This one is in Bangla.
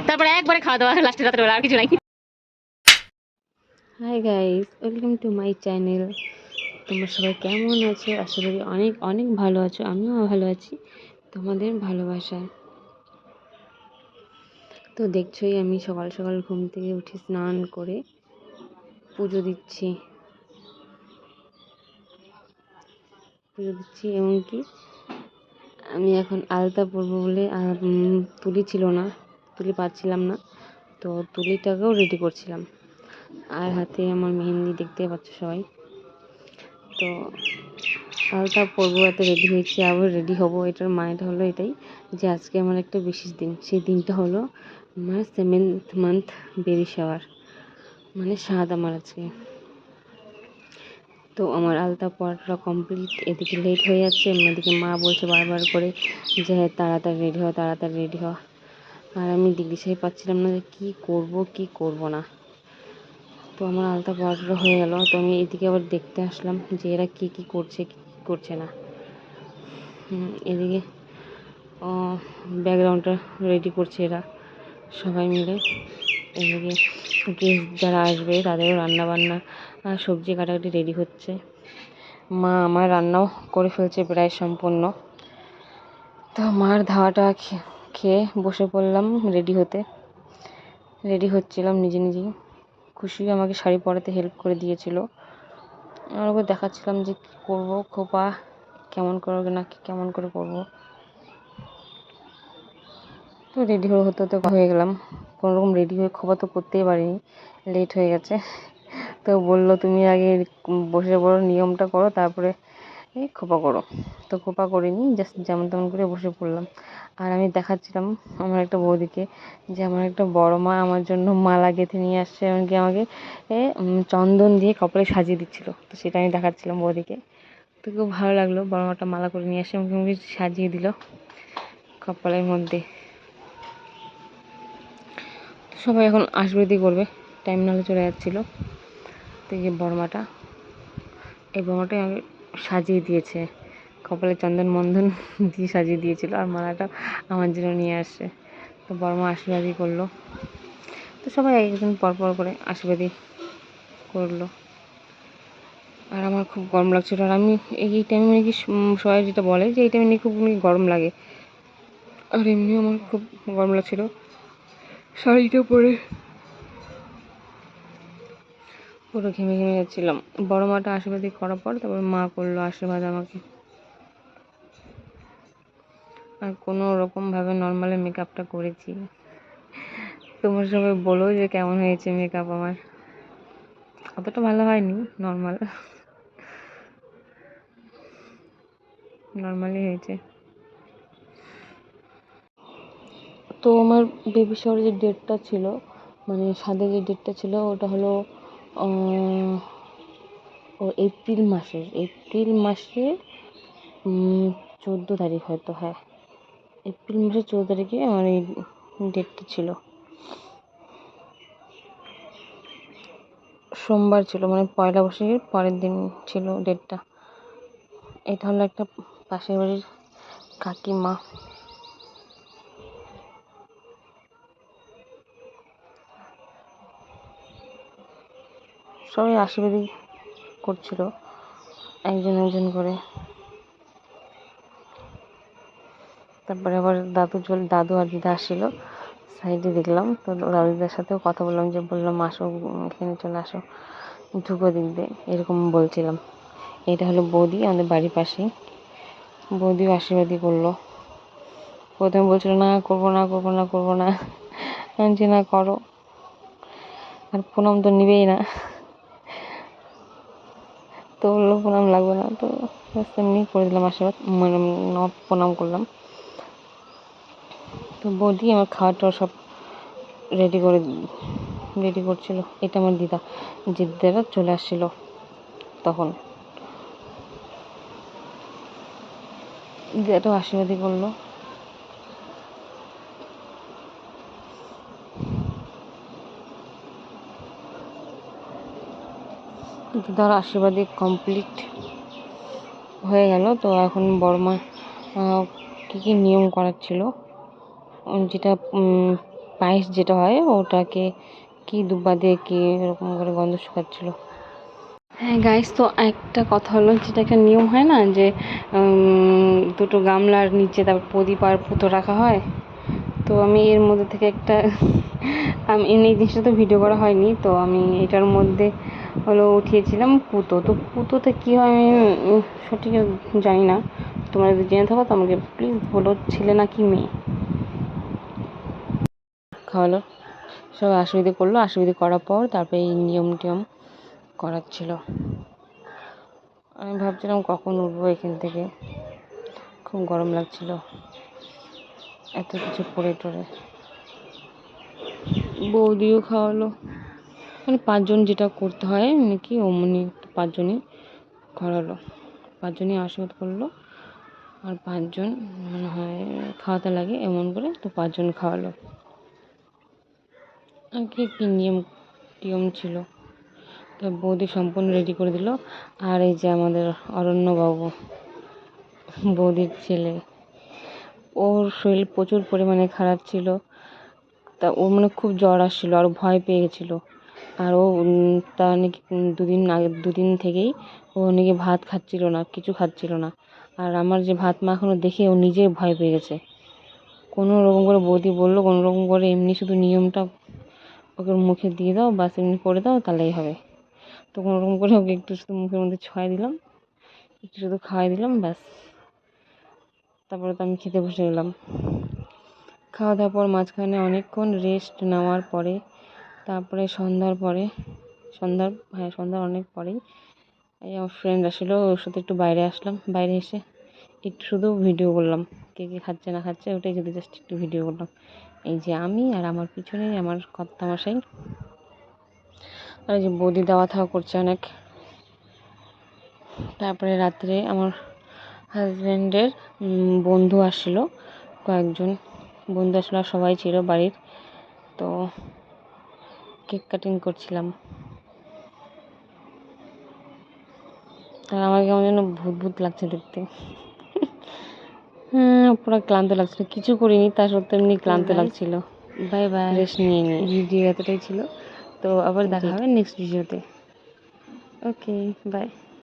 তারপরে একবারে খাওয়া দাওয়া লাস্টে রাত্রেবেলা, আর কিছু নাই। Hi guys, welcome to my channel. তোমরা সবাই কেমন আছো? আশা করি অনেক অনেক ভালো আছো। আমিও ভালো আছি তোমাদের ভালোবাসায়। তো দেখছোই আমি সকাল সকাল ঘুম থেকে উঠে স্নান করে পুজো দিচ্ছি এবং কি আমি এখন আলতা পরবো বলে তুলি ছিল না, তুলি পাচ্ছিলাম না, তো তুলিটাকেও রেডি করছিলাম। আর হাতে আমার মেহেন্দি, দেখতে পাচ্ছ সবাই। তো আলতা পরবো, এত রেডি হয়েছি, আবার রেডি হবো। এটার মানেটা হলো এটাই যে আজকে আমার একটা বিশেষ দিন। সেই দিনটা হলো আমার 7th মান্থ বেবি শাওয়ার, মানে সাদ আমার আজকে। তো আমার আলতা পরাটা কমপ্লিট, এদিকে লেট হয়ে যাচ্ছে, এদিকে মা বলছে বারবার করে যে তাড়াতাড়ি রেডি হ, তাড়াতাড়ি রেডি হ। আর আমি দিশাই পাচ্ছিলাম না যে কী করব না। তো আমার আলতা পরাটা হয়ে গেল। তো আমি এদিকে আবার দেখতে আসলাম যে এরা কী করছে, কী করছে না। এদিকে ব্যাকগ্রাউন্ডটা রেডি করছে এরা সবাই মিলে। এদিকে গেস্ট যারা আসবে তাদেরও রান্নাবান্না আর সবজি কাটাকাটি রেডি হচ্ছে। মা আমার রান্নাও করে ফেলছে প্রায় সম্পূর্ণ। তো মার ধাওয়াটা খেয়ে বসে পড়লাম রেডি হচ্ছিলাম নিজে নিজেই। খুশি আমাকে শাড়ি পরাতে হেল্প করে দিয়েছিল। আর ওকে দেখাচ্ছিলাম যে কী করবো, খোপা কেমন করবো না কেমন করে করবো। তো রেডি হতে হয়ে গেলাম। কোনোরকম রেডি হয়ে খোপা তো করতেই পারিনি, লেট হয়ে গেছে। তো বললো তুমি আগে বসে পড়ো, নিয়মটা করো, তারপরে এই খোপা করো। তো খোপা করিনি, জাস্ট যেমন তেমন করে বসে পড়লাম। আর আমি দেখাচ্ছিলাম আমার একটা বৌদিকে যে আমার একটা বড় মা আমার জন্য মালা গেঁথে নিয়ে আসছে, এমনকি আমাকে চন্দন দিয়ে কপালে সাজিয়ে দিচ্ছিলো। তো সেটা আমি দেখাচ্ছিলাম বৌদিকে। তো খুব ভালো লাগলো, বড় মাটা মালা করে নিয়ে আসে আমাকে আমাকে সাজিয়ে দিল কপালের মধ্যে। সবাই এখন আশীর্বাদই করবে, টাইম নাহলে চলে যাচ্ছিলো। তো এই বড়মাটা, এই বড়মাটাই আমাকে সাজিয়ে দিয়েছে, কপালে চন্দন মন্দন দিয়ে সাজিয়ে দিয়েছিল, আর মালাটা আমার জন্য নিয়ে আসছে। তো বড়মা আশীর্বাদই করলো। তো সবাই একজন পরপর করে আশীর্বাদই করলো। আর আমার খুব গরম লাগছিল। আর আমি এই টাইমে নাকি সবাই যেটা বলে যে এই টাইমে নাকি খুব গরম লাগে, আর এমনিও আমার খুব গরম লাগছিল শাড়িটা পরে, পুরো ঘেমে যাচ্ছিলাম। বড় মাটা আশীর্বাদই করার পর তারপর মা করলো আশীর্বাদ আমাকে। আর কোনো রকমভাবে নর্মালি মেকআপটা করেছি। তোমরা সবাই বলো যে কেমন হয়েছে মেকআপ আমার। অতটা ভালো হয়নি, নর্মালি হয়েছে। তো আমার বেবি শাওয়ারের যে ডেটটা ছিল, মানে সাদের যে ডেটটা ছিল, ওটা হলো এপ্রিল মাসে 14 তারিখ হয়তো, হ্যাঁ এপ্রিল মাসের 14 তারিখে আমার এই ডেটটা ছিল। সোমবার ছিল, মানে পয়লা বৈশাখের পরের দিন ছিল ডেটটা। এটা হলো একটা পাশের বাড়ির কাকিমা। সবাই আশীর্বাদই করছিল একজন একজন করে। তারপরে আবার দাদু আর দিদা আসছিল, সাইডে দেখলাম। তো দাদু দিদার সাথেও কথা বললাম, যে বললাম আসো এখানে চলে আসো, ঢুকো দিক দিয়ে, এরকম বলছিলাম। এটা হলো বৌদি, আমাদের বাড়ির পাশেই। বৌদিও আশীর্বাদই করলো। প্রথমে বলছিল না করবো না, যে না করো, আর প্রণাম তো নিবেই না। তো বললো প্রণাম লাগবে না। তো এমনি করে দিলাম আশীর্বাদ, মানে প্রণাম করলাম। তো বৌদি আমার খাওয়াটা সব রেডি করছিল। এটা আমার দিদারা চলে আসছিল তখন। দিদাটাও আশীর্বাদই করলো। দিদার আশীর্বাদই কমপ্লিট হয়ে গেল। তো এখন বড়মা কী নিয়ম করাচ্ছিল, যেটা পায়েস যেটা হয় ওটাকে কি দুব্বা দিয়ে কি এরকম করে গন্ধ শুকাচ্ছিল। হ্যাঁ গাইস, তো একটা কথা হলো, যেটা একটা নিয়ম হয় না যে দুটো গামলার নিচে তারপর প্রদীপ আর পুতো রাখা হয়। তো আমি এর মধ্যে থেকে একটা আমি এই জিনিসটা তো ভিডিও করা হয়নি, তো আমি এটার মধ্যে হলো উঠিয়েছিলাম পুতো। তো পুতোতে কী হয় আমি সঠিক জানি না, তোমরা যদি জেনে থাকো তো আমাকে প্লিজ বলো, ছেলে না কি মেয়ে। খাওয়ালো, সব আসবিধে করলো, আসবিধে করার পর তারপরে এই নিয়ম টিয়ম করাচ্ছিল। আমি ভাবছিলাম কখন উঠবো এখান থেকে, খুব গরম লাগছিল এত কিছু পরে টরে। বৌদিও খাওয়ালো, মানে 5 জন যেটা করতে হয় নাকি অমনি 5 জনই করালো, 5 জনই আশীর্বাদ করলো। আর 5 জন মনে হয় খাওয়াতে লাগে এমন করে, তো 5 জন খাওয়ালো। আর কি নিয়ম টিয়ম ছিল, তো বৌদি সম্পূর্ণ রেডি করে দিল। আর এই যে আমাদের অরণ্যবাবু, বৌদির ছেলে, ওর শরীর প্রচুর পরিমাণে খারাপ ছিল। তা ওর মানে খুব জ্বর আসছিল আর ভয় পেয়ে গেছিলো। আর ও তা নাকি 2 দিন থেকেই ও নাকি ভাত খাচ্ছিল না, কিছু খাচ্ছিল না। আর আমার যে ভাত মাখানো দেখে ও নিজে ভয় পেয়ে গেছে। কোনো রকম করে বৌদি বললো, কোনো রকম করে এমনি শুধু নিয়মটা ওকে মুখে দিয়ে দাও, বাস এমনি করে দাও, তাহলেই হবে। তো কোনো রকম করে ওকে একটু শুধু মুখের মধ্যে ছোঁয়াই দিলাম, একটু শুধু খাওয়াই দিলাম, ব্যাস। তারপরে তো আমি খেতে বসে গেলাম। খাওয়া দাওয়ার পর মাঝখানে অনেকক্ষণ রেস্ট নেওয়ার পরে তারপরে সন্ধ্যার অনেক পরেই এই আমার ফ্রেন্ড আসলো, ওর সাথে একটু বাইরে আসলাম। বাইরে এসে একটু শুধু ভিডিও করলাম, কে কে খাচ্ছে না খাচ্ছে ওটাই শুধু জাস্ট একটু ভিডিও করলাম। এই যে আমি আর আমার পিছনে আমার কর্তামশাই, আর এই যে বৌদি দাওয়া থাওয়া করছে অনেক। তারপরে রাত্রে আমার হাজব্যান্ডের বন্ধু আসলো, কয়েকজন বন্ধু আসলো, আর সবাই ছিল বাড়ির। তো কেক কাটিং করছিলাম। আর আমার কেমন যেন ভূত ভূত লাগছে দেখতে। পুরো ক্লান্ত লাগছিল, কিছু করিনি তা সত্ত্বেও এমনি ক্লান্ত লাগছিল। বাই বাই, রেস্ট নিয়ে নিয়ে ভিডিও এতটাই ছিল। তো আবার দেখা হবে নেক্সট ভিডিওতে। Okay bye.